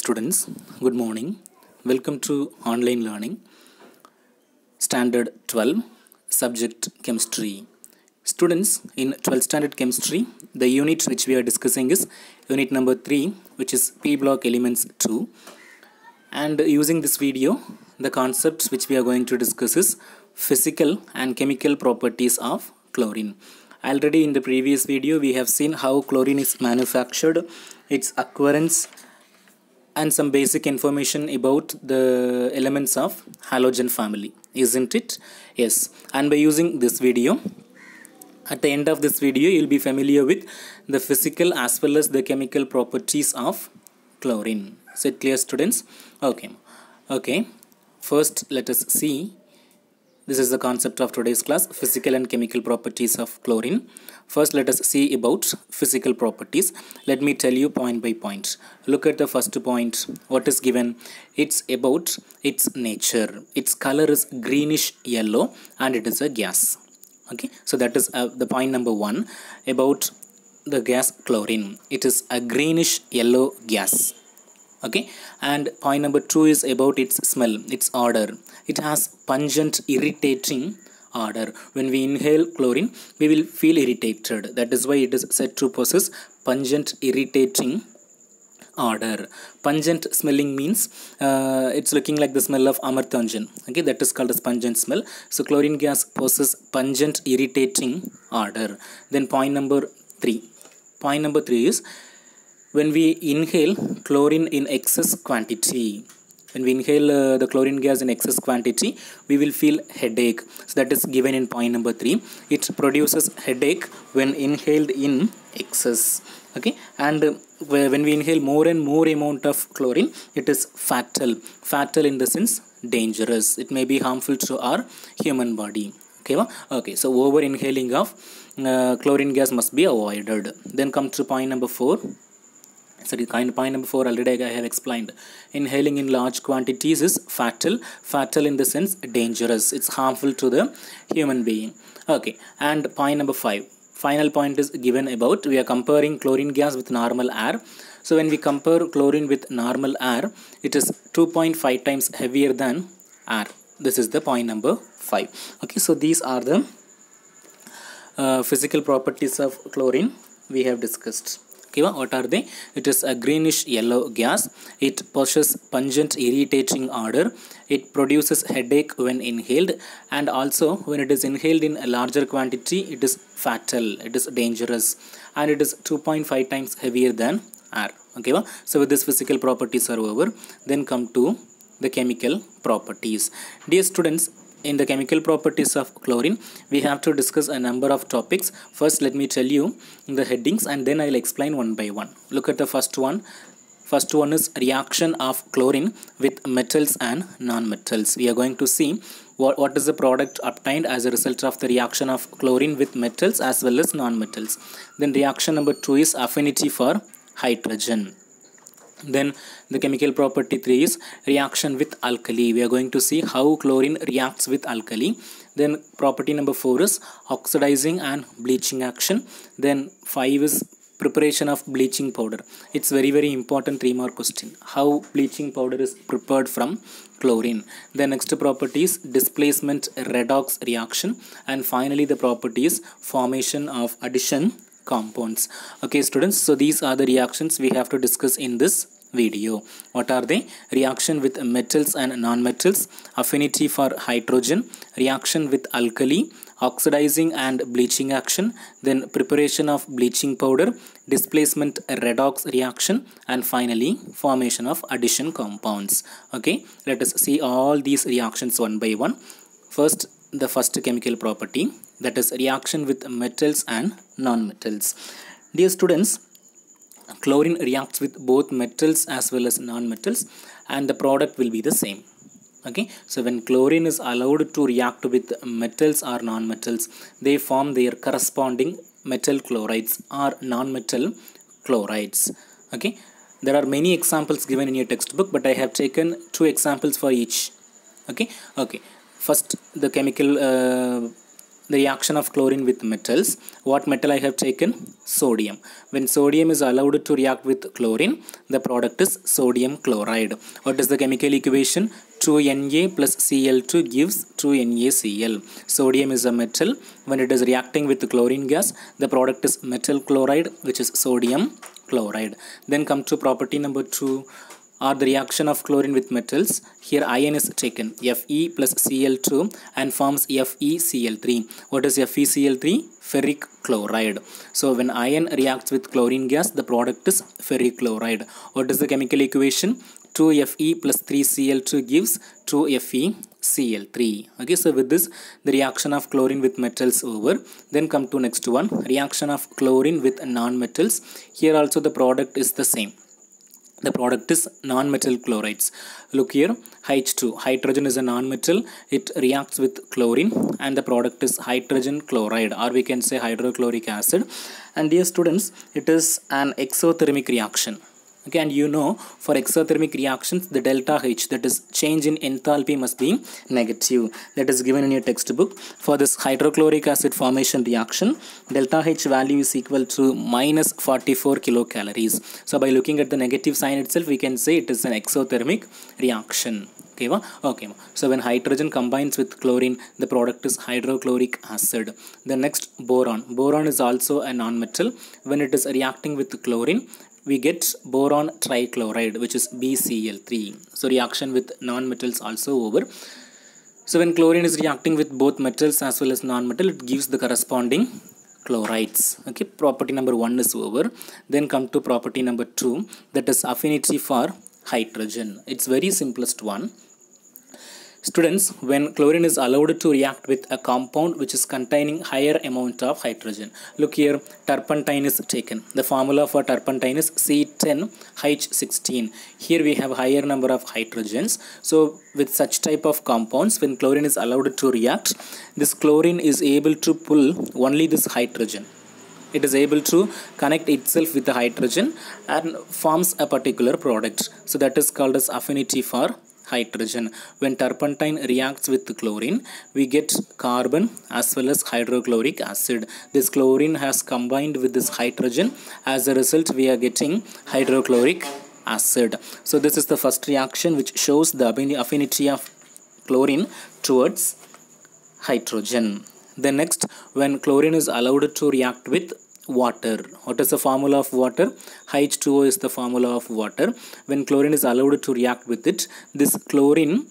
students, good morning. Welcome to online learning. Standard 12, subject chemistry. Students, in 12th standard chemistry, the unit which we are discussing is unit number 3, which is P block elements 2. And using this video, the concepts which we are going to discuss is physical and chemical properties of chlorine. Already in the previous video, we have seen how chlorine is manufactured, its occurrence, and some basic information about the elements of halogen family, isn't it? Yes. And by using this video, at the end of this video, you'll be familiar with the physical as well as the chemical properties of chlorine. Is it clear, students? Okay. First, let us see. This is the concept of today's class, physical and chemical properties of chlorine. First, let us see about physical properties. Let me tell you point by point. Look at the first point. What is given? It's about its nature. Its color is greenish yellow and it is a gas. Okay, so that is the point number 1 about the gas chlorine. It is a greenish yellow gas. Okay, and point number 2 is about its smell, its odor. It has pungent, irritating odor. When we inhale chlorine, we will feel irritated. That is why it is said to possess pungent, irritating odor. Pungent smelling means it's looking like the smell of amarthanjan. Okay, that is called as pungent smell. So chlorine gas possesses pungent, irritating odor. Then point number 3. Point number 3 is when we inhale chlorine in excess quantity. When we inhale the chlorine gas in excess quantity, we will feel headache. So that is given in point number 3. It produces headache when inhaled in excess. Okay, and when we inhale more and more amount of chlorine, it is fatal. Fatal in the sense dangerous. It may be harmful to our human body. Okay, so over inhaling of chlorine gas must be avoided. Then come to point number 4. Point number 4 already I have explained. Inhaling in large quantities is fatal. Fatal in the sense dangerous. It's harmful to the human being. Okay, and point number 5. Final point is given about we are comparing chlorine gas with normal air. So when we compare chlorine with normal air, it is 2.5 times heavier than air. This is the point number 5. Okay, so these are the physical properties of chlorine we have discussed. Okay, what are they? It is a greenish yellow gas. It possesses pungent, irritating odor. It produces headache when inhaled, and also when it is inhaled in a larger quantity, it is fatal. It is dangerous, and it is 2.5 times heavier than air. Okay, so with this physical properties are over, then come to the chemical properties. Dear students, in the chemical properties of chlorine, we have to discuss a number of topics. First, let me tell you the headings and then I will explain one by one. Look at the first one. First one is reaction of chlorine with metals and non-metals. We are going to see what is the product obtained as a result of the reaction of chlorine with metals as well as non-metals. Then reaction number 2 is affinity for hydrogen. Then the chemical property 3 is reaction with alkali. We are going to see how chlorine reacts with alkali. Then property number 4 is oxidizing and bleaching action. Then 5 is preparation of bleaching powder. It's very important 3-mark question. How bleaching powder is prepared from chlorine. The next property is displacement redox reaction. And finally the property is formation of addition compounds. Okay students, so these are the reactions we have to discuss in this video. What are they? Reaction with metals and non-metals, affinity for hydrogen, reaction with alkali, oxidizing and bleaching action, then preparation of bleaching powder, displacement redox reaction, and finally formation of addition compounds. Okay, let us see all these reactions one by one. First, the first chemical property, that is reaction with metals and non-metals. Dear students, chlorine reacts with both metals as well as non-metals and the product will be the same. Okay, so when chlorine is allowed to react with metals or non-metals, they form their corresponding metal chlorides or non-metal chlorides. Okay, there are many examples given in your textbook, but I have taken 2 examples for each. Okay, first the chemical the reaction of chlorine with metals. What metal I have taken? Sodium. When sodium is allowed to react with chlorine, the product is sodium chloride. What is the chemical equation? 2Na plus Cl2 gives 2NaCl. Sodium is a metal. When it is reacting with chlorine gas, the product is metal chloride, which is sodium chloride. Then come to property number 2, or the reaction of chlorine with metals. Here iron is taken, Fe plus Cl2, and forms FeCl3. What is FeCl3? Ferric chloride. So when iron reacts with chlorine gas, the product is ferric chloride. What is the chemical equation? 2Fe plus 3Cl2 gives 2FeCl3. Okay, so with this, the reaction of chlorine with metals over. Then come to next one, reaction of chlorine with non-metals. Here also the product is the same. The product is non-metal chlorides. Look here, H2, hydrogen is a non-metal. It reacts with chlorine and the product is hydrogen chloride, or we can say hydrochloric acid. And dear students, it is an exothermic reaction. Okay, and you know, for exothermic reactions, the delta H, that is change in enthalpy, must be negative. That is given in your textbook. For this hydrochloric acid formation reaction, delta H value is equal to minus 44 kilocalories. So by looking at the negative sign itself, we can say it is an exothermic reaction. Okay. So when hydrogen combines with chlorine, the product is hydrochloric acid. The next, boron. Boron is also a non-metal. When it is reacting with chlorine, we get boron trichloride, which is BCl3. So reaction with non-metals also over. So when chlorine is reacting with both metals as well as non-metal, it gives the corresponding chlorides. Okay, property number 1 is over. Then come to property number 2, that is affinity for hydrogen. It's very simplest one. Students, when chlorine is allowed to react with a compound which is containing higher amount of hydrogen. Look here, turpentine is taken. The formula for turpentine is C10H16. Here we have higher number of hydrogens. So with such type of compounds, when chlorine is allowed to react, this chlorine is able to pull only this hydrogen. It is able to connect itself with the hydrogen and forms a particular product. So that is called as affinity for hydrogen. When turpentine reacts with chlorine, we get carbon as well as hydrochloric acid. This chlorine has combined with this hydrogen. As a result, we are getting hydrochloric acid. So this is the first reaction which shows the affinity of chlorine towards hydrogen. Then next, when chlorine is allowed to react with water. What is the formula of water? H2O is the formula of water. When chlorine is allowed to react with it, this chlorine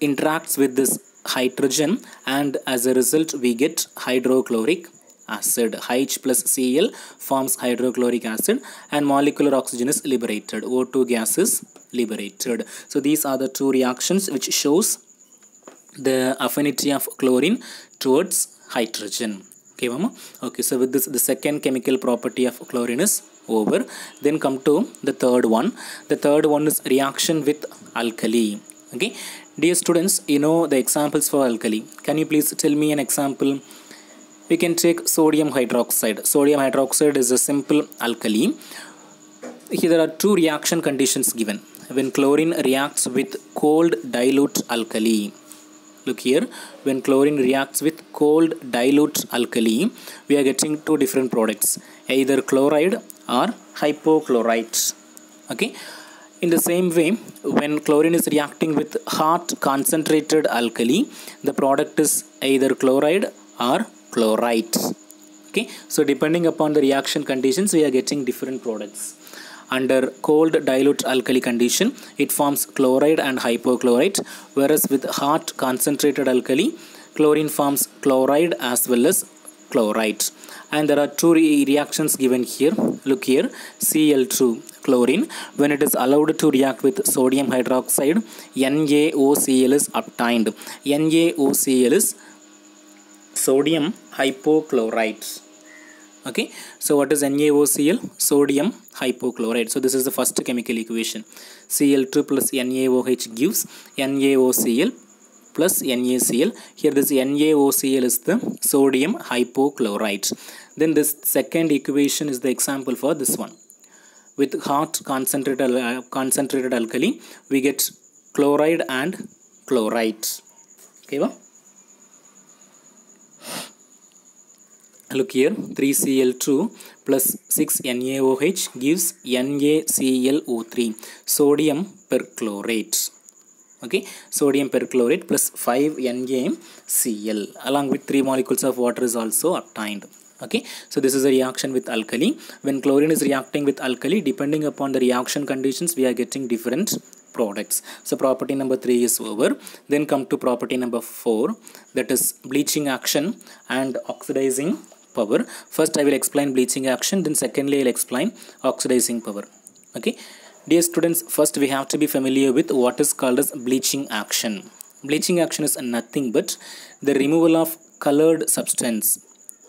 interacts with this hydrogen, and as a result we get hydrochloric acid. H plus Cl forms hydrochloric acid and molecular oxygen is liberated. O2 gas is liberated. So these are the two reactions which shows the affinity of chlorine towards hydrogen. Okay, mama. Okay, so with this, the second chemical property of chlorine is over. Then come to the third one. The third one is reaction with alkali. Okay, dear students, you know the examples for alkali. Can you please tell me an example? We can take sodium hydroxide. Sodium hydroxide is a simple alkali. Here there are two reaction conditions given. When chlorine reacts with cold dilute alkali. Look here, when chlorine reacts with cold dilute alkali, we are getting two different products, either chloride or hypochlorite. Okay, in the same way, when chlorine is reacting with hot concentrated alkali, the product is either chloride or chlorite. Okay, so depending upon the reaction conditions, we are getting different products. Under cold dilute alkali condition, it forms chloride and hypochlorite, whereas with hot concentrated alkali, chlorine forms chloride as well as chlorite. And there are two reactions given here. Look here, Cl2 chlorine, when it is allowed to react with sodium hydroxide, NaOCl is obtained. NaOCl is sodium hypochlorite. Okay, so what is NaOCl? Sodium hypochlorite. So this is the first chemical equation. Cl2 plus NaOH gives NaOCl plus NaCl. Here this NaOCl is the sodium hypochlorite. Then this second equation is the example for this one. With hot concentrated alkali, we get chloride and chlorite. Okay, Look here, 3Cl2 plus 6NaOH gives NaClO3, sodium perchlorate. Okay, sodium perchlorate plus 5 NaCl along with 3 molecules of water is also obtained. Okay, so this is a reaction with alkali. When chlorine is reacting with alkali, depending upon the reaction conditions, we are getting different products. So property number 3 is over. Then come to property number 4, that is bleaching action and oxidizing power. First I will explain bleaching action, then secondly I will explain oxidizing power. Okay, dear students, first we have to be familiar with what is called as bleaching action. Bleaching action is nothing but the removal of colored substance.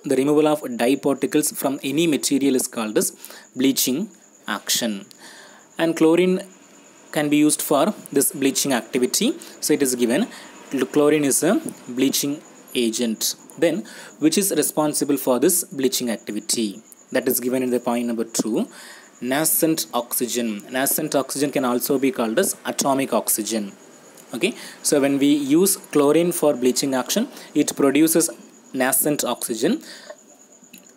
The removal of dye particles from any material is called as bleaching action. And chlorine can be used for this bleaching activity. So it is given chlorine is a bleaching agent. Then which is responsible for this bleaching activity? That is given in the point number 2. Nascent oxygen. Nascent oxygen can also be called as atomic oxygen. Okay, so when we use chlorine for bleaching action, it produces nascent oxygen,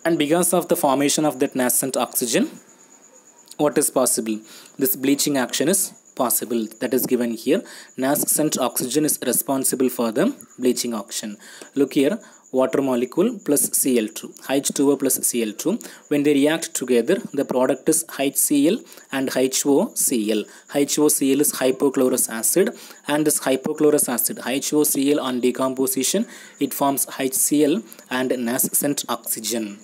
and because of the formation of that nascent oxygen, what is possible? This bleaching action is possible. That is given here. Nascent oxygen is responsible for the bleaching action. Look here, water molecule plus Cl2, H2O plus Cl2. When they react together, the product is HCl and HOCl. HOCl is hypochlorous acid, and this hypochlorous acid, HOCl, on decomposition, it forms HCl and nascent oxygen.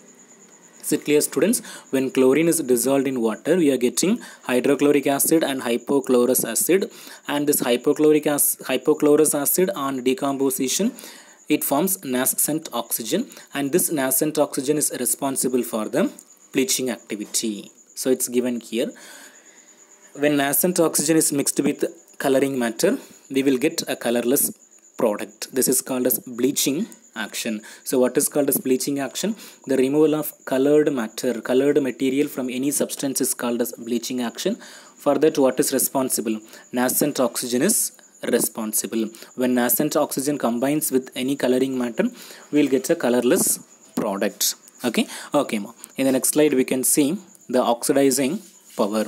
Is it clear, students? When chlorine is dissolved in water, we are getting hydrochloric acid and hypochlorous acid, and this hypochlorous acid on decomposition, it forms nascent oxygen, and this nascent oxygen is responsible for the bleaching activity. So it's given here. When nascent oxygen is mixed with coloring matter, we will get a colorless product. This is called as bleaching action. So what is called as bleaching action? The removal of colored matter, colored material from any substance is called as bleaching action. For that, what is responsible? Nascent oxygen is responsible. When nascent oxygen combines with any coloring matter, we will get a colorless product. Okay, in the next slide we can see the oxidizing power.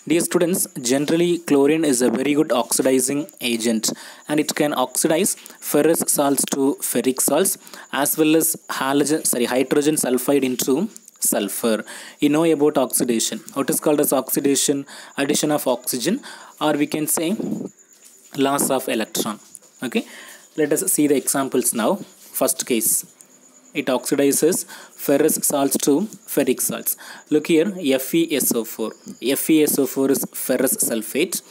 Dear students, generally chlorine is a very good oxidizing agent, and it can oxidize ferrous salts to ferric salts as well as hydrogen sulfide into sulfur. You know about oxidation. What is called as oxidation? Addition of oxygen, or we can say loss of electron. Okay, let us see the examples now. First case, it oxidizes ferrous salts to ferric salts. Look here, FeSO4. FeSO4 is ferrous sulfate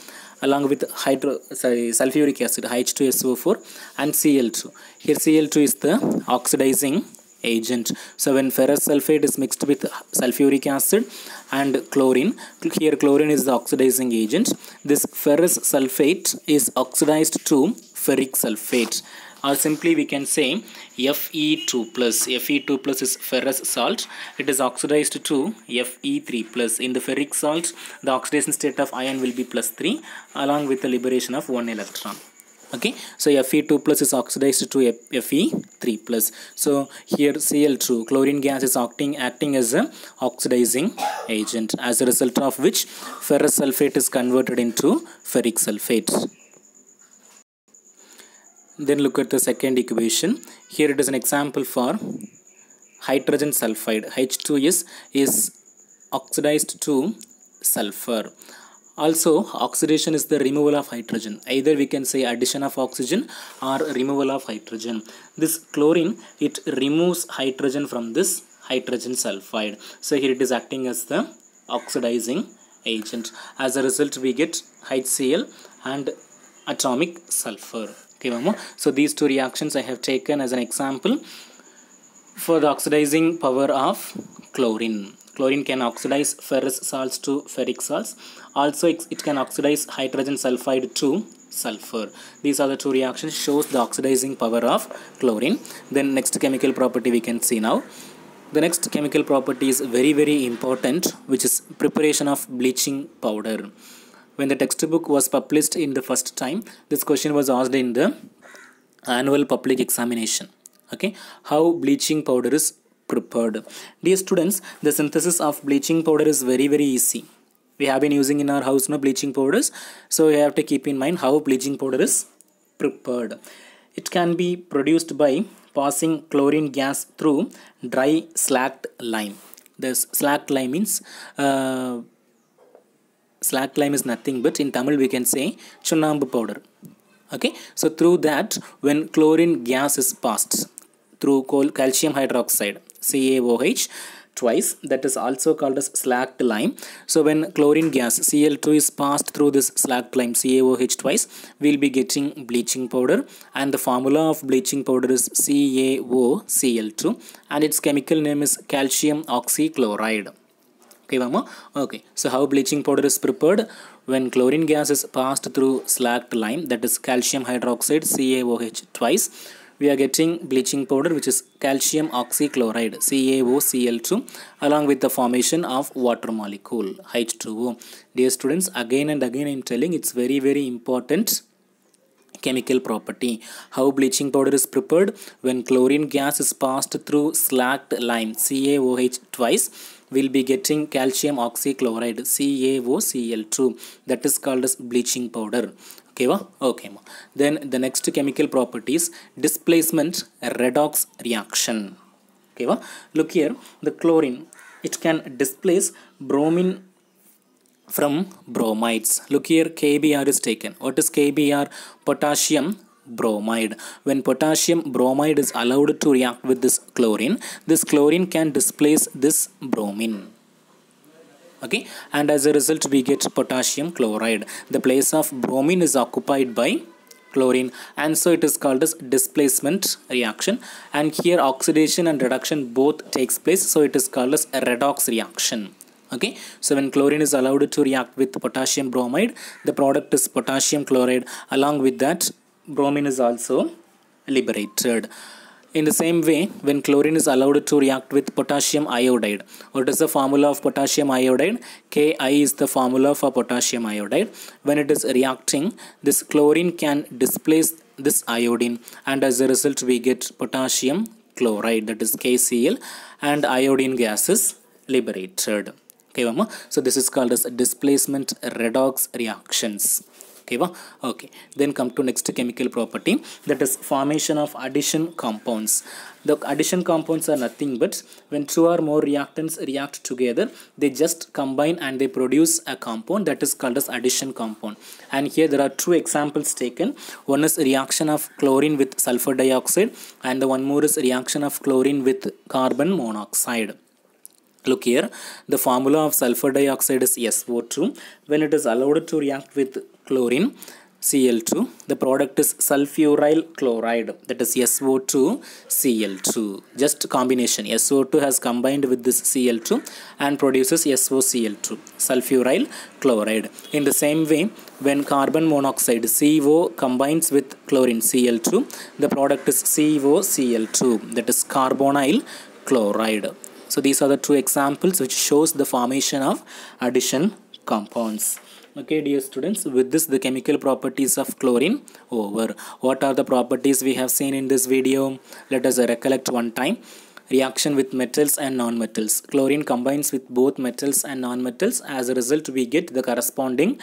along with sulfuric acid, H2SO4, and Cl2. Here Cl2 is the oxidizing agent. So when ferrous sulfate is mixed with sulfuric acid and chlorine, here chlorine is the oxidizing agent. This ferrous sulfate is oxidized to ferric sulfate, or simply we can say Fe2+. Fe2+ is ferrous salt. It is oxidized to Fe3+. In the ferric salt, the oxidation state of ion will be +3 along with the liberation of 1 electron. Okay, so Fe2+ is oxidized to Fe3+. So here Cl2, chlorine gas, is acting as an oxidizing agent, as a result of which ferrous sulfate is converted into ferric sulfate. Then look at the second equation. Here it is an example for hydrogen sulfide. H2S is oxidized to sulfur. Also, oxidation is the removal of hydrogen. Either we can say addition of oxygen or removal of hydrogen. This chlorine, it removes hydrogen from this hydrogen sulfide. So here it is acting as the oxidizing agent. As a result, we get HCl and atomic sulfur. Okay, Mama. So these two reactions I have taken as an example for the oxidizing power of chlorine. Chlorine can oxidize ferrous salts to ferric salts. Also, it can oxidize hydrogen sulfide to sulfur. These are the two reactions shows the oxidizing power of chlorine. Then next chemical property we can see now. The next chemical property is very important, which is preparation of bleaching powder. When the textbook was published in the first time, this question was asked in the annual public examination. Okay, how bleaching powder is prepared. Dear students, the synthesis of bleaching powder is very easy. We have been using in our house no bleaching powders, so you have to keep in mind how bleaching powder is prepared. It can be produced by passing chlorine gas through dry slacked lime. This slacked lime means slacked lime is nothing but in Tamil we can say chunambu powder. Okay, so through that, when chlorine gas is passed through calcium hydroxide CaOH twice, that is also called as slacked lime. So when chlorine gas Cl2 is passed through this slacked lime CaOH twice, we'll be getting bleaching powder, and the formula of bleaching powder is CaOCl2 and its chemical name is calcium oxychloride. Okay, Mama? Okay, so how bleaching powder is prepared? When chlorine gas is passed through slacked lime, that is calcium hydroxide CaOH twice, we are getting bleaching powder which is calcium oxychloride CaOCl2 along with the formation of water molecule H2O. Dear students, again and again I am telling, it's very important chemical property. How bleaching powder is prepared? When chlorine gas is passed through slacked lime CaOH twice, we'll be getting calcium oxychloride CaOCl2, that is called as bleaching powder. Okay, okay. Then the next chemical property is displacement redox reaction. Okay, look here, the chlorine, it can displace bromine from bromides. Look here, KBr is taken. What is KBr? Potassium bromide. When potassium bromide is allowed to react with this chlorine can displace this bromine. Okay, and as a result we get potassium chloride. The place of bromine is occupied by chlorine, and so it is called as displacement reaction, and here oxidation and reduction both takes place, so it is called as a redox reaction. Okay, so when chlorine is allowed to react with potassium bromide, the product is potassium chloride. Along with that, bromine is also liberated. In the same way, when chlorine is allowed to react with potassium iodide, what is the formula of potassium iodide? Ki is the formula for potassium iodide. When it is reacting, this chlorine can displace this iodine, and as a result we get potassium chloride, that is KCl, and iodine gas is liberated. Okay, Mama? So this is called as displacement redox reactions. Okay, okay. Then come to next chemical property, that is formation of addition compounds. The addition compounds are nothing but when two or more reactants react together, they just combine and they produce a compound that is called as addition compound. And here there are two examples taken. One is reaction of chlorine with sulfur dioxide, and the one more is reaction of chlorine with carbon monoxide. Look here, the formula of sulfur dioxide is SO2. When it is allowed to react with chlorine Cl2, the product is sulfuryl chloride, that is SO2 Cl2. Just combination, SO2 has combined with this Cl2 and produces SOCl2, sulfuryl chloride. In the same way, when carbon monoxide CO combines with chlorine Cl2, the product is COCl2, that is carbonyl chloride. So these are the two examples which shows the formation of addition compounds. Okay, dear students, with this the chemical properties of chlorine over. What are the properties we have seen in this video? Let us recollect one time. Reaction with metals and non-metals. Chlorine combines with both metals and non-metals. As a result, we get the corresponding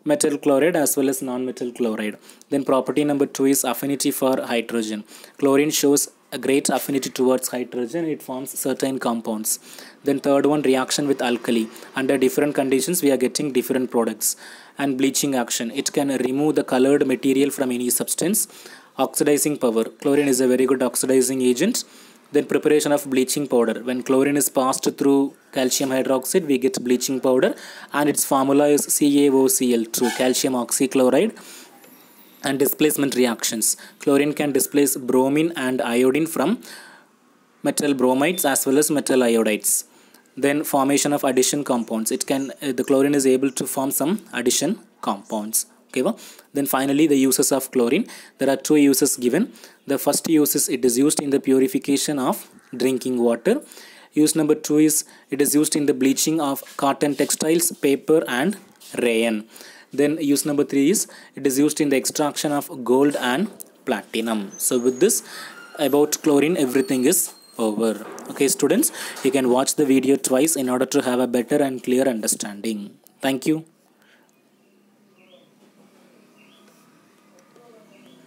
metal chloride as well as non-metal chloride. Then property number 2 is affinity for hydrogen. Chlorine shows a great affinity towards hydrogen. It forms certain compounds. Then third one, reaction with alkali. Under different conditions we are getting different products. And bleaching action. It can remove the colored material from any substance. Oxidizing power. Chlorine is a very good oxidizing agent. Then preparation of bleaching powder. When chlorine is passed through calcium hydroxide, we get bleaching powder, and its formula is CaOCl2, calcium oxychloride. And displacement reactions. Chlorine can displace bromine and iodine from metal bromides as well as metal iodides. Then formation of addition compounds. It can the chlorine is able to form some addition compounds. Okay, well? Then finally the uses of chlorine. There are two uses given. The first use is it is used in the purification of drinking water. Use number 2 is it is used in the bleaching of cotton textiles, paper and rayon. Then use number 3 is it is used in the extraction of gold and platinum. So with this about chlorine everything is over. Okay students, you can watch the video twice in order to have a better and clear understanding. Thank you.